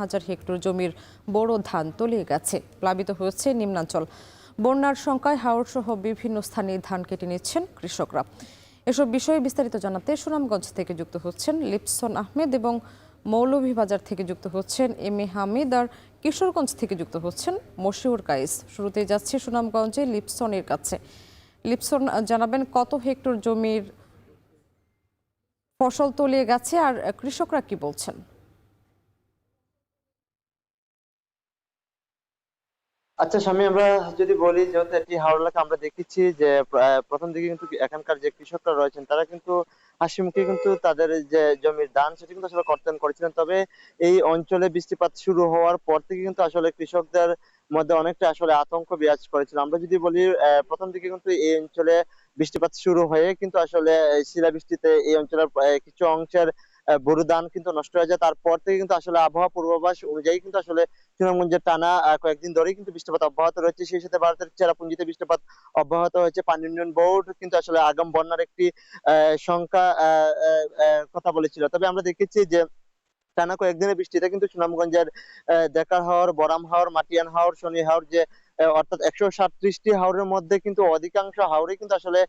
হাজার হেক্টর জমির বোরো ধান তলিয়ে গেছে। প্লাবিত হয়েছে নিম্নাঞ্চল। বন্যার শঙ্কায় হাওর সহ বিভিন্ন স্থানে ধান কেটে নিচ্ছেন কৃষকরা। এসব বিষয়ে বিস্তারিত জানাতে সুনামগঞ্জ থেকে যুক্ত হচ্ছেন লিপসন আহমেদ এবং মৌলভীবাজার থেকে যুক্ত হচ্ছেন এম এ হামিদ আর কিশোরগঞ্জ থেকে যুক্ত হচ্ছেন মশিউর কাইস। শুরুতেই যাচ্ছে সুনামগঞ্জে লিপসনের কাছে। লিপসন, জানাবেন কত হেক্টর জমির ফসল তলিয়ে গেছে আর কৃষকরা কি বলছেন? আচ্ছা স্বামী, আমরা যদি বলি যেহেতু এটি হাওড় এলাকা, আমরা দেখেছি যে প্রথম দিকে কিন্তু এখানকার যে কৃষকরা রয়েছেন তারা কিন্তু হাসি মুখে কিন্তু তাদের যে জমির ধান সেটি কিন্তু আসলে কর্তন করেছিলেন। তবে এই অঞ্চলে বৃষ্টিপাত শুরু হওয়ার পর থেকে কিন্তু আসলে কৃষকদের মধ্যে অনেকটা আসলে আতঙ্ক বিরাজ করেছিল। আমরা যদি বলি প্রথম দিকে কিন্তু এই অঞ্চলে বৃষ্টিপাত শুরু হয়ে কিন্তু আসলে শিলাবৃষ্টিতে এই অঞ্চলের কিছু অংশের বোরো ধান কিন্তু নষ্ট হয়ে যায়। তারপর থেকে কিন্তু আসলে আবহাওয়া পূর্বাভাস অনুযায়ী কিন্তু আসলে সুনামগঞ্জে টানা কয়েকদিন ধরেই কিন্তু বৃষ্টিপাত অব্যাহত রয়েছে। সেই সাথে ভারতের চেরাপুঞ্জিতে বৃষ্টিপাত অব্যাহত হয়েছে। পানি উন্নয়ন বোর্ড কিন্তু আসলে আগাম বন্যার একটি সংখ্যা কথা বলেছিল। তবে আমরা দেখেছি যে টানা কয়েকদিনের বৃষ্টিতে কিন্তু সুনামগঞ্জের দেকার হাওর, বরাম হাওর, মাটিয়ান হাওর, শনি হাওর, যে অর্থাৎ 137টি হাওরের মধ্যে কিন্তু অধিকাংশ হাওরে কিন্তু আসলে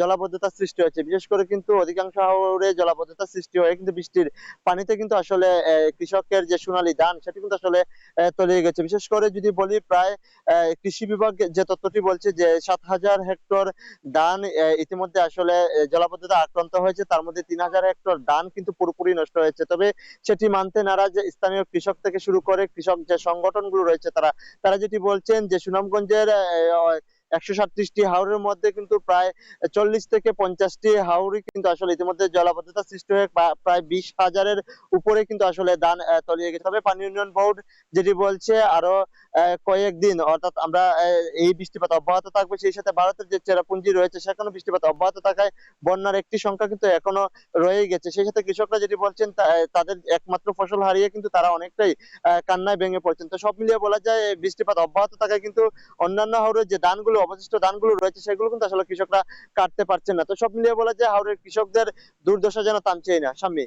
জলাবদ্ধতা সৃষ্টি হয়েছে। বিশেষ করে কিন্তু অধিকাংশ হাওরে জলাবদ্ধতা সৃষ্টি হয়ে কিন্তু বৃষ্টির পানিতে কিন্তু আসলে কৃষকের যে সোনালী ধান সেটি কিন্তু আসলে তলিয়ে গেছে। বিশেষ করে যদি বলি, প্রায় কৃষি বিভাগ যে তথ্যটি বলছে যে 7,000 হেক্টর ধান ইতিমধ্যে আসলে জলাবদ্ধতা আক্রান্ত হয়েছে। তার মধ্যে 3,000 হেক্টর ধান কিন্তু পুরোপুরি নষ্ট হয়েছে। তবে সেটি মানতে নারাজ স্থানীয় কৃষক থেকে শুরু করে কৃষক যে সংগঠনগুলো রয়েছে তারা তারা যেটি বলছেন যে সুনামগঞ্জের 137টি হাওরের মধ্যে কিন্তু প্রায় 40 থেকে 50টি হাওরই কিন্তু আসলে ইতিমধ্যে জলাবদ্ধতা সৃষ্টি হয়ে প্রায় 20,000-এর উপরে কিন্তু আসলে ধান তলিয়ে গেছে। তবে পানি উন্নয়ন বোর্ড যেটি বলছে আরো কয়েকদিন, অর্থাৎ আমরা এই বৃষ্টিপাত অব্যাহত থাকবে। সেই সাথে ভারতের যে চেরাপুঞ্জি রয়েছে সেখানে বৃষ্টিপাত অব্যাহত থাকায় বন্যার একটি সংখ্যা কিন্তু এখনো রয়ে গেছে। সেই সাথে কৃষকরা যেটি বলছেন তাদের একমাত্র ফসল হারিয়ে কিন্তু তারা অনেকটাই কান্নায় ভেঙে পড়ছেন। তো সব মিলিয়ে বলা যায় বৃষ্টিপাত অব্যাহত থাকায় কিন্তু অন্যান্য হাওরের যে ধানগুলো, অবশিষ্ট ধানগুলো রয়েছে সেগুলো কিন্তু আসলে কৃষকরা কাটতে পারছেন না। তো সব মিলিয়ে বলা যায় হাওরের কৃষকদের দুর্দশা যেন থামছেই না। সাম্মী।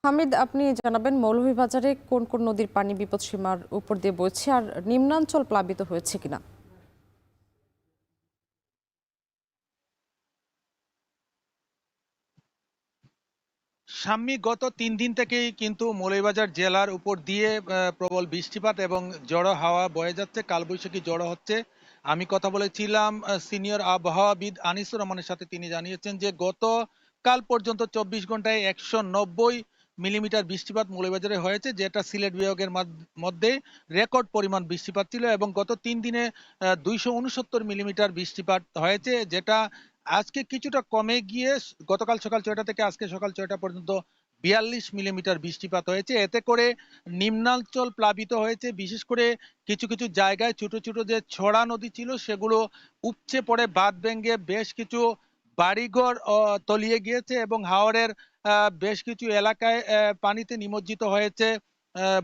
হামিদ, আপনি জানাবেন মৌলভীবাজারে কোন কোন নদীর পানি বিপদসীমার উপর দিয়ে বইছে আর নিম্নাঞ্চল প্লাবিত হয়েছে কিনা? সাম্মি গত 3 দিন থেকেই কিন্তু মৌলভীবাজার জেলার উপর দিয়ে প্রবল বৃষ্টিপাত এবং ঝড়ো হাওয়া বয়ে যাচ্ছে, কালবৈশাখী ঝড়ো হচ্ছে। আমি কথা বলেছিলাম সিনিয়র আবহাওয়াবিদ আনিসুর রহমানের সাথে। তিনি জানিয়েছেন যে গতকাল পর্যন্ত 24 ঘন্টায় 190 মিলিমিটার বৃষ্টিপাত মৌলভীবাজারে হয়েছে, যেটা সিলেট বিভাগের মধ্যে রেকর্ড পরিমাণ বৃষ্টিপাত ছিল। এবং গত 3 দিনে 269 মিলিমিটার বৃষ্টিপাত হয়েছে, যেটা আজকে কিছুটা কমে গিয়ে গতকাল সকাল 6টা থেকে আজকে সকাল 6টা পর্যন্ত 42 মিলিমিটার বৃষ্টিপাত হয়েছে। এতে করে নিম্নাঞ্চল প্লাবিত হয়েছে। বিশেষ করে কিছু কিছু জায়গায় ছোট ছোট যে ছড়া নদী ছিল সেগুলো উপচে পড়ে বাঁধ ভেঙে বেশ কিছু বাড়িঘর তলিয়ে গিয়েছে এবং হাওরের বেশ কিছু এলাকায় পানিতে নিমজ্জিত হয়েছে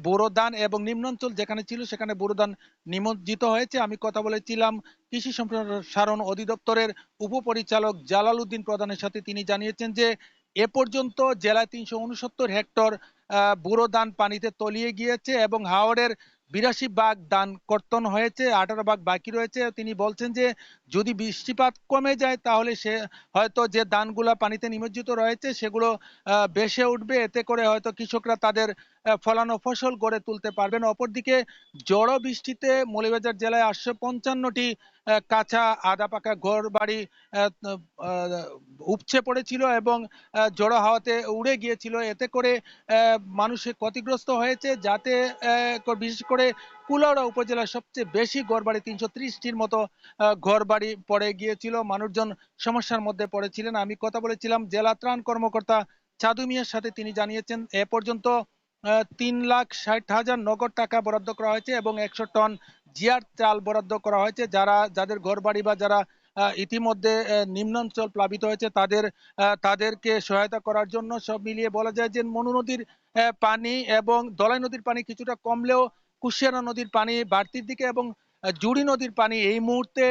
বোরো ধান, এবং নিম্নাঞ্চল যেখানে ছিল সেখানে বোরো ধান নিমজ্জিত হয়েছে। আমি কথা বলেছিলাম কৃষি সম্প্রসারণ অধিদপ্তরের উপপরিচালক জালাল উদ্দিন প্রধানের সাথে। তিনি জানিয়েছেন যে এ পর্যন্ত জেলায় 369 হেক্টর বোরো ধান পানিতে তলিয়ে গিয়েছে এবং হাওরের 82 ভাগ ধান কর্তন হয়েছে, 18 ভাগ বাকি রয়েছে। তিনি বলছেন যে যদি বৃষ্টিপাত কমে যায় তাহলে সে হয়তো যে ধানগুলা পানিতে নিমজ্জিত রয়েছে সেগুলো ভেসে উঠবে। এতে করে হয়তো কৃষকরা তাদের ফলানো ফসল গড়ে তুলতে পারবেন। অপরদিকে ঝড়ো বৃষ্টিতে মৌলভীবাজার জেলায় 855টি কাঁচা আধা পাকা ঘর বাড়ি উপচে পড়েছিল এবং ঝড়ো হাওয়াতে উড়ে গিয়েছিল। এতে করে মানুষের ক্ষতিগ্রস্ত হয়েছে, যাতে বিশেষ করে কুলাউড়া উপজেলার সবচেয়ে বেশি ঘরবাড়ি 330টির মতো ঘরবাড়ি পড়ে গিয়েছিল। মানুষজন সমস্যার মধ্যে পড়েছিলেন। আমি কথা বলেছিলাম জেলা ত্রাণ কর্মকর্তা চাঁদু মিয়ার সাথে। তিনি জানিয়েছেন এ পর্যন্ত 3,60,000 নগদ টাকা বরাদ্দ করা হয়েছে এবং 100 টন জিয়ার চাল বরাদ্দ করা হয়েছে। যাদের ঘরবাড়ি বা যারা ইতিমধ্যে নিম্নাঞ্চল প্লাবিত হয়েছে তাদেরকে সহায়তা করার জন্য। সব মিলিয়ে বলা যায় যে মনু নদীর পানি এবং দলাই নদীর পানি কিছুটা কমলেও কুশিয়ারা নদীর পানি বাড়তির দিকে এবং জুড়ি নদীর পানি এই মুহূর্তে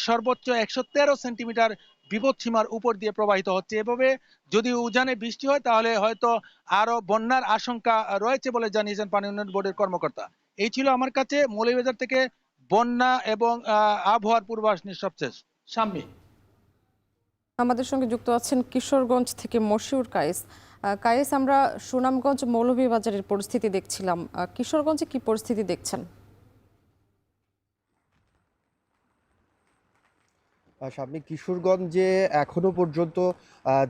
সর্বোচ্চ 113 সেন্টিমিটার বিপদসীমার উপর দিয়ে প্রবাহিত হচ্ছে। এভাবে যদি উজানে বৃষ্টি হয় তাহলে হয়তো আরো বন্যার আশঙ্কা রয়েছে বলে জানিয়েছেন পানি উন্নয়ন বোর্ডের কর্মকর্তা। এই ছিল আমার কাছে মৌলভীবাজার থেকে বন্যা এবং আবহাওয়ার পূর্বাভাস নিয়ে সবশেষ। শাম্মী। আমাদের সঙ্গে যুক্ত আছেন কিশোরগঞ্জ থেকে মশিউর কায়েস। কায়েস, আমরা সুনামগঞ্জ মৌলভীবাজারের পরিস্থিতি দেখছিলাম, কিশোরগঞ্জে কি পরিস্থিতি দেখছেন? সামনে কিশোরগঞ্জে এখনো পর্যন্ত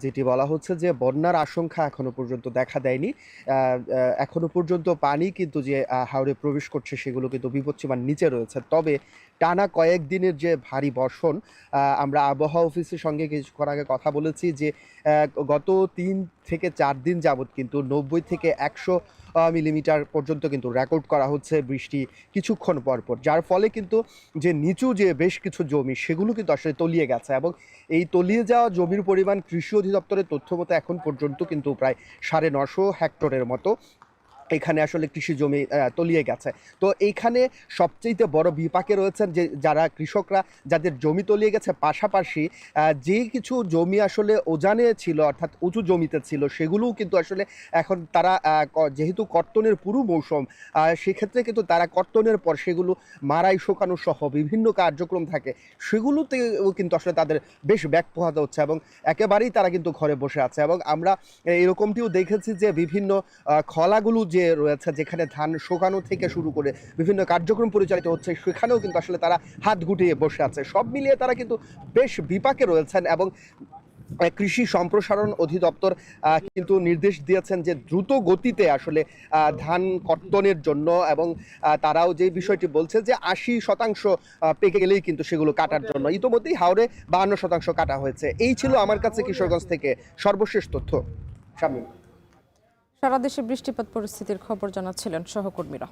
যেটি বলা হচ্ছে যে বন্যার আশঙ্কা এখনো পর্যন্ত দেখা দেয়নি। এখনো পর্যন্ত পানি কিন্তু যে হাওরে প্রবেশ করছে সেগুলো কিন্তু বিপদসীমার নিচে রয়েছে। তবে টানা কয়েকদিনের যে ভারী বর্ষণ, আমরা আবহাওয়া অফিসের সঙ্গে কিছুক্ষণ আগে কথা বলেছি যে গত ৩ থেকে ৪ দিন যাবৎ কিন্তু ৯০ থেকে ১০০ মিলিমিটার পর্যন্ত কিন্তু রেকর্ড করা হচ্ছে বৃষ্টি কিছুক্ষণ পরপর, যার ফলে কিন্তু যে নিচু যে বেশ কিছু জমি সেগুলো কিন্তু আসলে তলিয়ে গেছে এবং এই তলিয়ে যাওয়া জমির পরিমাণ কৃষি অধিদপ্তরের তথ্য মতো এখন পর্যন্ত কিন্তু প্রায় ৯৫০ হেক্টরের মতো এখানে আসলে কৃষি জমি তলিয়ে গেছে। তো এইখানে সবচেয়ে বড় বিপাকে রয়েছেন যে যারা কৃষকরা, যাদের জমি তলিয়ে গেছে, পাশাপাশি যে কিছু জমি আসলে উজানে ছিল অর্থাৎ উঁচু জমিতে ছিল সেগুলোও কিন্তু আসলে এখন তারা যেহেতু কর্তনের পুরো মৌসুম, সেক্ষেত্রে কিন্তু তারা কর্তনের পর সেগুলো মাড়াই শুকানো সহ বিভিন্ন কার্যক্রম থাকে, সেগুলোতেও কিন্তু আসলে তাদের বেশ ব্যাক পোহাতে হচ্ছে এবং একেবারেই তারা কিন্তু ঘরে বসে আছে। এবং আমরা এরকমটিও দেখেছি যে বিভিন্ন খলাগুলো যে রয়েছে যেখানে ধান শুকানো থেকে শুরু করে বিভিন্ন কার্যক্রম পরিচালিত হচ্ছে, সেখানেও কিন্তু আসলে তারা হাত গুটিয়ে বসে আছে। সব মিলিয়ে তারা কিন্তু বেশ বিপাকে রয়েছেন এবং কৃষি সম্প্রসারণ অধিদপ্তর কিন্তু নির্দেশ দিয়েছেন যে দ্রুত গতিতে আসলে ধান কর্তনের জন্য, এবং তারাও যে বিষয়টি বলছে যে ৮০% পেকে গেলেই কিন্তু সেগুলো কাটার জন্য। ইতোমধ্যেই হাওরে ৫২% কাটা হয়েছে। এই ছিল আমার কাছে কিশোরগঞ্জ থেকে সর্বশেষ তথ্য। শামীম। সারা দেশে বৃষ্টিপাত পরিস্থিতির খবর জানাচ্ছিলেন সহকর্মীরা।